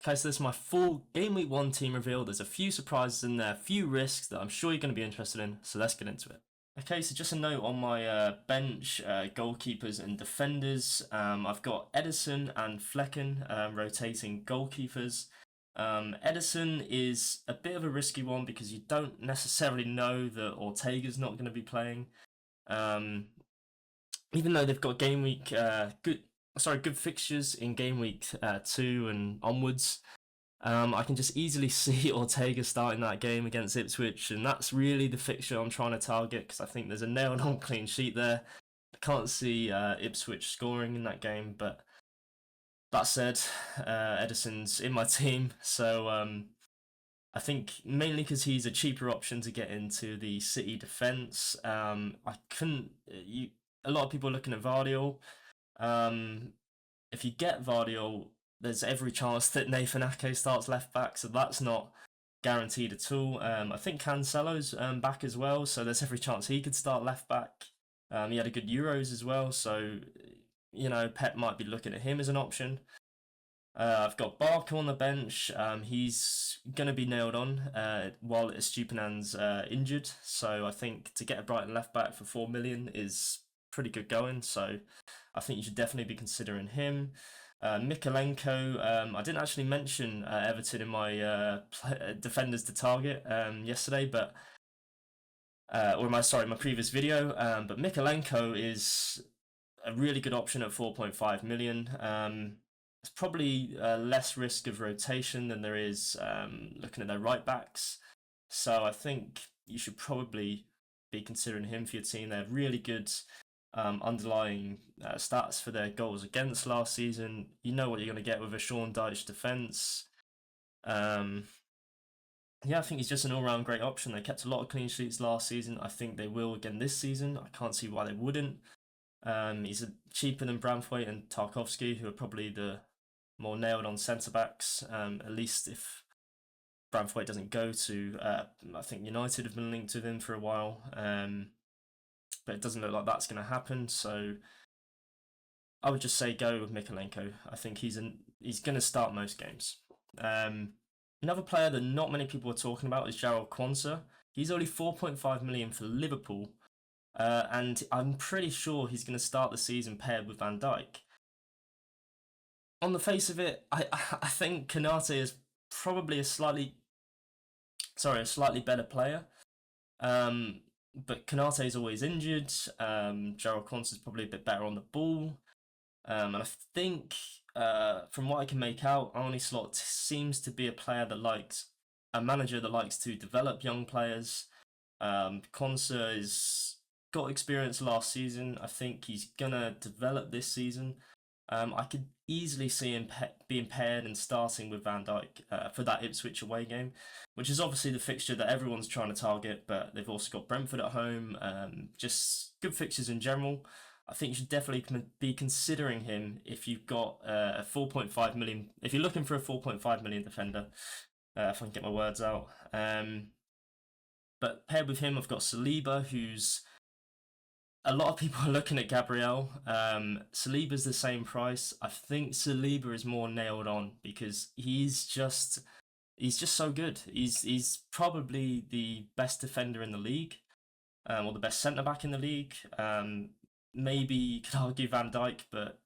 Okay, so this is my full Game Week 1 team reveal. There's a few surprises in there, a few risks that I'm sure you're going to be interested in, so let's get into it. Okay, so just a note on my bench, goalkeepers and defenders. I've got Edison and Flecken rotating goalkeepers. Edison is a bit of a risky one because you don't necessarily know that Ortega's not going to be playing. Even though they've got game week good fixtures in game week 2 and onwards, I can just easily see Ortega starting that game against Ipswich, and that's really the fixture I'm trying to target because I think there's a nailed-on clean sheet there. I can't see Ipswich scoring in that game, but that said, Edison's in my team, so I think mainly because he's a cheaper option to get into the City defence. A lot of people are looking at Vardiol. If you get Vardiol, there's every chance that Nathan Ake starts left back, so that's not guaranteed at all. I think Cancelo's back as well, so there's every chance he could start left back. He had a good Euros as well, so Pep might be looking at him as an option. I've got Barker on the bench. He's going to be nailed on while Estupiñán's injured, so I think to get a Brighton left back for 4 million is pretty good going, so I think you should definitely be considering him. Mykolenko, I didn't actually mention Everton in my defenders to target yesterday, but my previous video. But Mykolenko is a really good option at 4.5 million. It's probably less risk of rotation than there is looking at their right backs, so I think you should probably be considering him for your team. They have really good underlying stats for their goals against last season. You know what you're going to get with a Sean Dyche defence. I think he's just an all-round great option. They kept a lot of clean sheets last season. I think they will again this season. I can't see why they wouldn't. He's cheaper than Branthwaite and Tarkowski, who are probably the more nailed-on centre-backs, at least if Branthwaite doesn't go to... I think United have been linked with him for a while. But it doesn't look like that's going to happen, so I would just say go with Mykolenko. I think he's going to start most games. Another player that not many people are talking about is Jarell Quansah. He's only 4.5 million for Liverpool, and I'm pretty sure he's going to start the season paired with Van Dijk. On the face of it, I think Konate is probably a slightly better player. But Konate is always injured. Jarell Quansah is probably a bit better on the ball. And I think, from what I can make out, Arne Slot seems to be a manager that likes to develop young players. Quansah has got experience last season. I think he's going to develop this season. I could easily see him being paired and starting with Van Dijk for that Ipswich away game, which is obviously the fixture that everyone's trying to target, but they've also got Brentford at home. Just good fixtures in general. I think you should definitely be considering him if you've got a 4.5 million. If you're looking for a 4.5 million defender, if I can get my words out. But paired with him, I've got Saliba, who's... A lot of people are looking at Gabriel. Saliba's the same price. I think Saliba is more nailed on because he's just so good. He's probably the best defender in the league, or the best centre back in the league. Maybe you could argue Van Dijk, but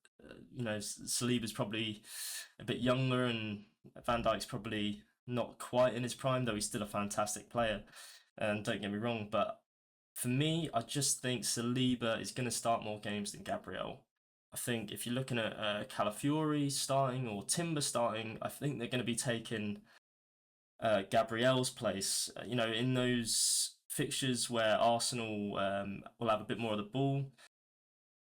Saliba's probably a bit younger, and Van Dijk's probably not quite in his prime, though he's still a fantastic player. And don't get me wrong, but for me, I just think Saliba is going to start more games than Gabriel. I think if you're looking at Calafiori starting or Timber starting, I think they're going to be taking Gabriel's place. In those fixtures where Arsenal will have a bit more of the ball,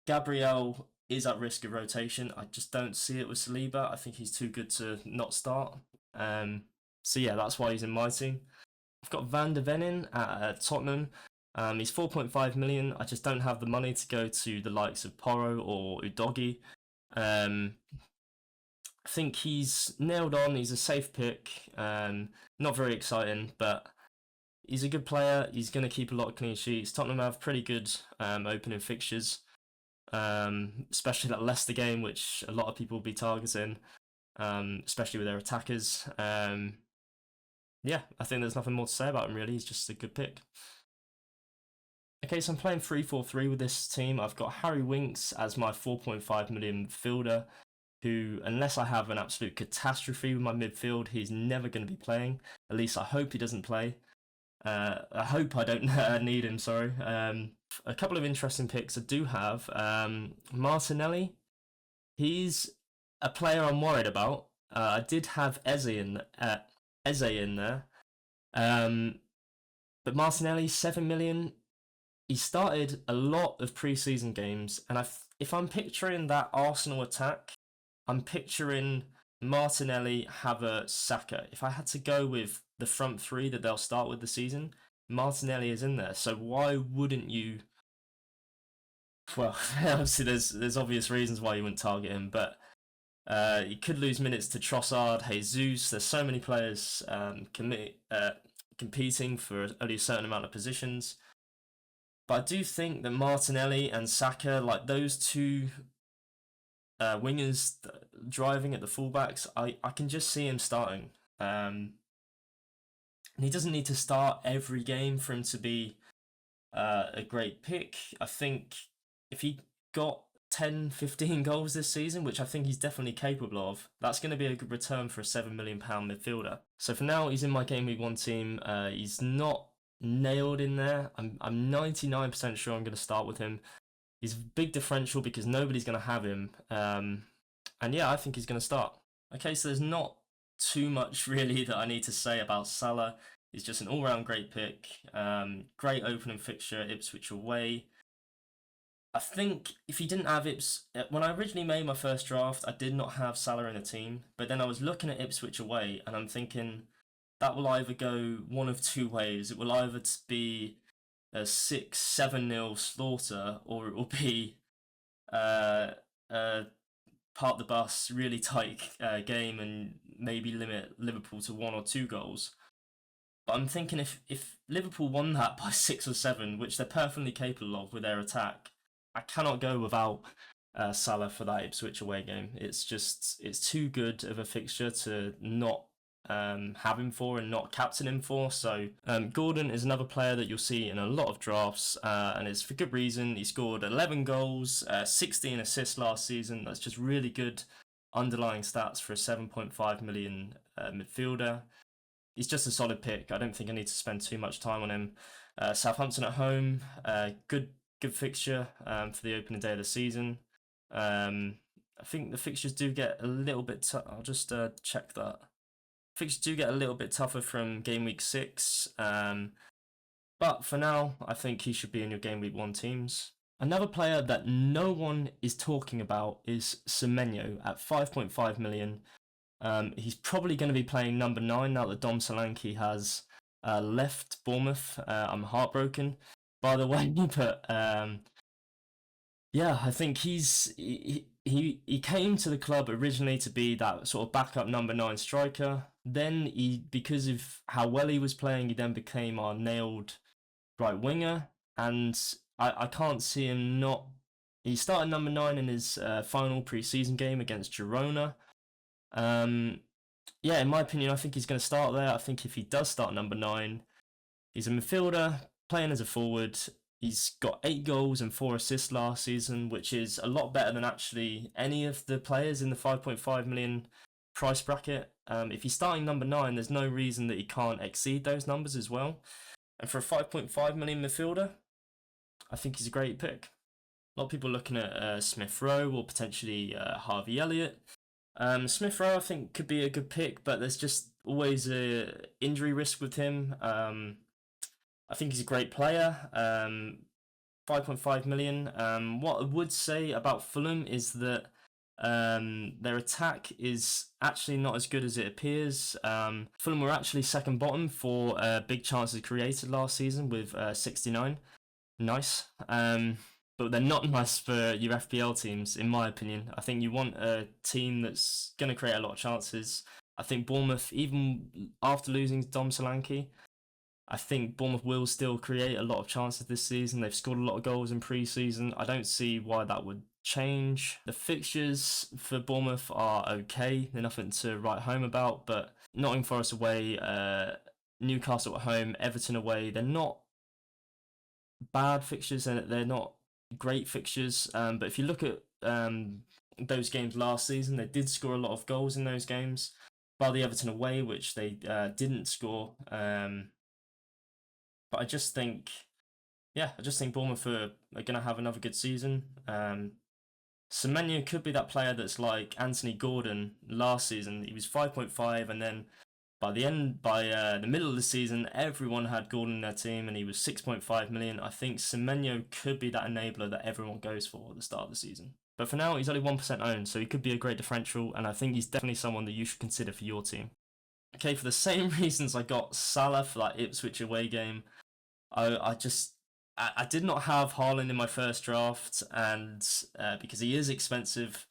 Gabriel is at risk of rotation. I just don't see it with Saliba. I think he's too good to not start. So yeah, that's why he's in my team. I've got Van de Ven at Tottenham. He's 4.5 million. I just don't have the money to go to the likes of Porro or Udogi. I think he's nailed on. He's a safe pick. Not very exciting, but he's a good player. He's going to keep a lot of clean sheets. Tottenham have pretty good opening fixtures, especially that Leicester game, which a lot of people will be targeting. especially with their attackers. Yeah, I think there's nothing more to say about him really. He's just a good pick. Okay, so I'm playing 3-4-3 with this team. I've got Harry Winks as my 4.5 million midfielder, who, unless I have an absolute catastrophe with my midfield, he's never going to be playing. At least I hope he doesn't play. I hope I don't need him, sorry. A couple of interesting picks I do have. Martinelli, he's a player I'm worried about. I did have Eze in there. But Martinelli, 7 million. He started a lot of preseason games, and if I'm picturing that Arsenal attack, I'm picturing Martinelli, Havertz, Saka. If I had to go with the front three that they'll start with the season, Martinelli is in there. So why wouldn't you? Well, obviously there's obvious reasons why you wouldn't target him, but you could lose minutes to Trossard, Jesus. There's so many players competing for only a certain amount of positions. But I do think that Martinelli and Saka, like those two wingers driving at the fullbacks, I can just see him starting. And he doesn't need to start every game for him to be a great pick. I think if he got 10, 15 goals this season, which I think he's definitely capable of, that's going to be a good return for a £7 million midfielder. So for now, he's in my Game Week 1 team. He's not nailed in there. I'm 99% sure I'm going to start with him. He's a big differential because nobody's going to have him. And yeah, I think he's going to start. Okay, so there's not too much really that I need to say about Salah. He's just an all-round great pick. Great opening fixture, Ipswich away. I think if he didn't have when I originally made my first draft, I did not have Salah in the team. But then I was looking at Ipswich away, and I'm thinking that will either go one of two ways. It will either be a 6-7-0 slaughter, or it will be part the bus, really tight game, and maybe limit Liverpool to 1 or 2 goals. But I'm thinking if Liverpool won that by 6 or 7, which they're perfectly capable of with their attack, I cannot go without Salah for that Ipswich away game. It's too good of a fixture to not have him for and not captain him for. So Gordon is another player that you'll see in a lot of drafts, and it's for good reason. He scored 11 goals, 16 assists last season. That's just really good underlying stats for a 7.5 million midfielder. He's just a solid pick. I don't think I need to spend too much time on him. Southampton at home, good fixture for the opening day of the season. I think the fixtures do get a little bit I'll just check that. Fixtures do get a little bit tougher from Game Week 6, but for now, I think he should be in your Game Week 1 teams. Another player that no one is talking about is Semenyo at 5.5 million. He's probably going to be playing number 9 now that Dom Solanke has left Bournemouth. I'm heartbroken, by the way, but yeah, I think he came to the club originally to be that sort of backup number 9 striker. Then because of how well he was playing, he then became our nailed right winger, and I can't see him not. He started number 9 in his final pre-season game against Girona. Yeah, in my opinion, I think he's going to start there. I think if he does start number 9, he's a midfielder playing as a forward. He's got 8 goals and 4 assists last season, which is a lot better than actually any of the players in the 5.5 million price bracket. If he's starting number 9, there's no reason that he can't exceed those numbers as well. And for a 5.5 million midfielder, I think he's a great pick. A lot of people looking at Smith Rowe or potentially Harvey Elliott. Smith Rowe, I think, could be a good pick, but there's just always a injury risk with him. I think he's a great player. 5.5 million. What I would say about Fulham is that their attack is actually not as good as it appears. Fulham were actually second bottom for big chances created last season with 69. Nice. But they're not nice for your FPL teams, in my opinion. I think you want a team that's going to create a lot of chances. I think Bournemouth, even after losing Dom Solanke, I think Bournemouth will still create a lot of chances this season. They've scored a lot of goals in pre-season. I don't see why that would change. The fixtures for Bournemouth are okay. They're nothing to write home about, but Nottingham Forest away, Newcastle at home, Everton away. They're not bad fixtures and they're not great fixtures. But if you look at those games last season, they did score a lot of goals in those games. By the Everton away, which they didn't score. But I just think, Bournemouth are going to have another good season. Semenyo could be that player that's like Anthony Gordon last season. He was 5.5, and then by the middle of the season, everyone had Gordon in their team, and he was 6.5 million. I think Semenyo could be that enabler that everyone goes for at the start of the season. But for now, he's only 1% owned, so he could be a great differential, and I think he's definitely someone that you should consider for your team. Okay, for the same reasons I got Salah for that Ipswich away game, I did not have Haaland in my first draft, and because he is expensive,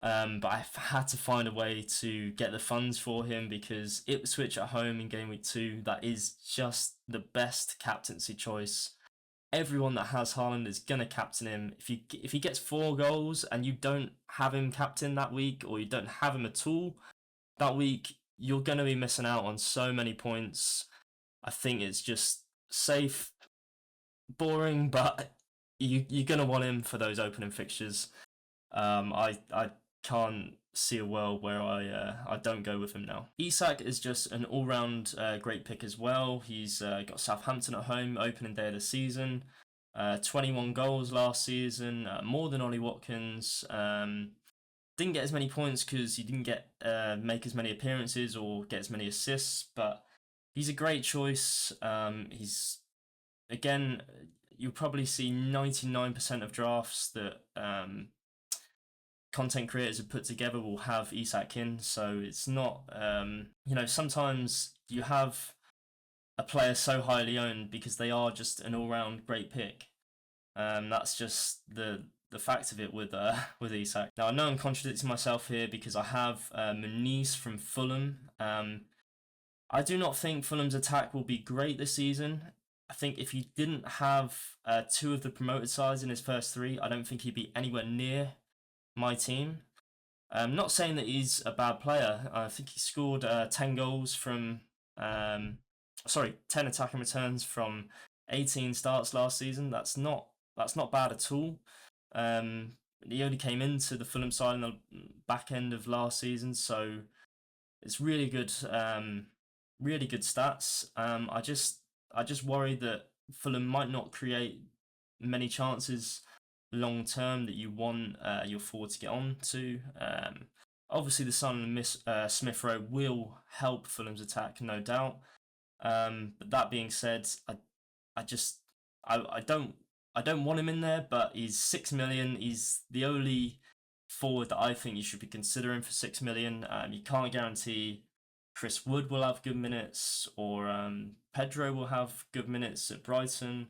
but I had to find a way to get the funds for him because Ipswich at home in game week 2, that is just the best captaincy choice. Everyone that has Haaland is gonna captain him. If he gets 4 goals and you don't have him captain that week, or you don't have him at all that week, you're gonna be missing out on so many points. I think it's just safe, boring, but you're gonna want him for those opening fixtures. I can't see a world where I don't go with him now. Isak is just an all-round great pick as well. He's got Southampton at home opening day of the season. 21 goals last season, more than Ollie Watkins. Didn't get as many points because he didn't get make as many appearances or get as many assists, but he's a great choice. He's, again, you'll probably see 99% of drafts that content creators have put together will have Isak in, so it's not, sometimes you have a player so highly owned because they are just an all-round great pick. That's just the fact of it with Isak. Now, I know I'm contradicting myself here because I have Muniz from Fulham. I do not think Fulham's attack will be great this season. I think if he didn't have 2 of the promoted sides in his first 3, I don't think he'd be anywhere near my team. I'm not saying that he's a bad player. I think he scored 10 goals from 10 attacking returns from 18 starts last season. That's not bad at all. He only came into the Fulham side in the back end of last season, so it's really good, really good stats. I just worry that Fulham might not create many chances long term that you want your forward to get on to. Obviously, the Son and Smith Rowe will help Fulham's attack, no doubt. But that being said, I don't want him in there. But he's 6 million. He's the only forward that I think you should be considering for 6 million. You can't guarantee Chris Wood will have good minutes, or Pedro will have good minutes at Brighton.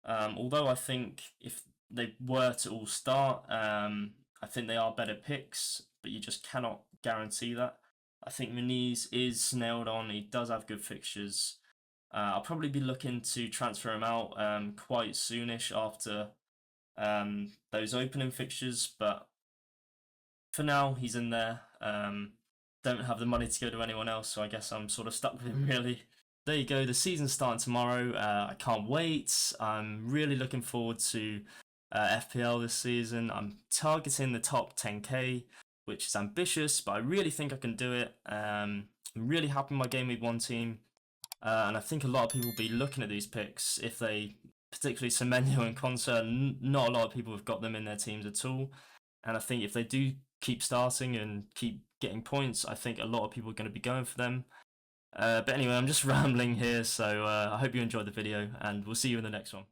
Although I think if they were to all start, I think they are better picks, but you just cannot guarantee that. I think Muniz is nailed on. He does have good fixtures. I'll probably be looking to transfer him out quite soonish after those opening fixtures, but for now he's in there. Don't have the money to go to anyone else, so I guess I'm sort of stuck with him, really. There you go, the season's starting tomorrow. I can't wait. I'm really looking forward to FPL this season. I'm targeting the top 10k, which is ambitious, but I really think I can do it. I'm really happy with my Gameweek 1 team, and I think a lot of people will be looking at these picks if they, particularly Semenyo and Konsa, not a lot of people have got them in their teams at all. And I think if they do keep starting and keep getting points, I think a lot of people are going to be going for them. But anyway, I'm just rambling here, so I hope you enjoyed the video, and we'll see you in the next one.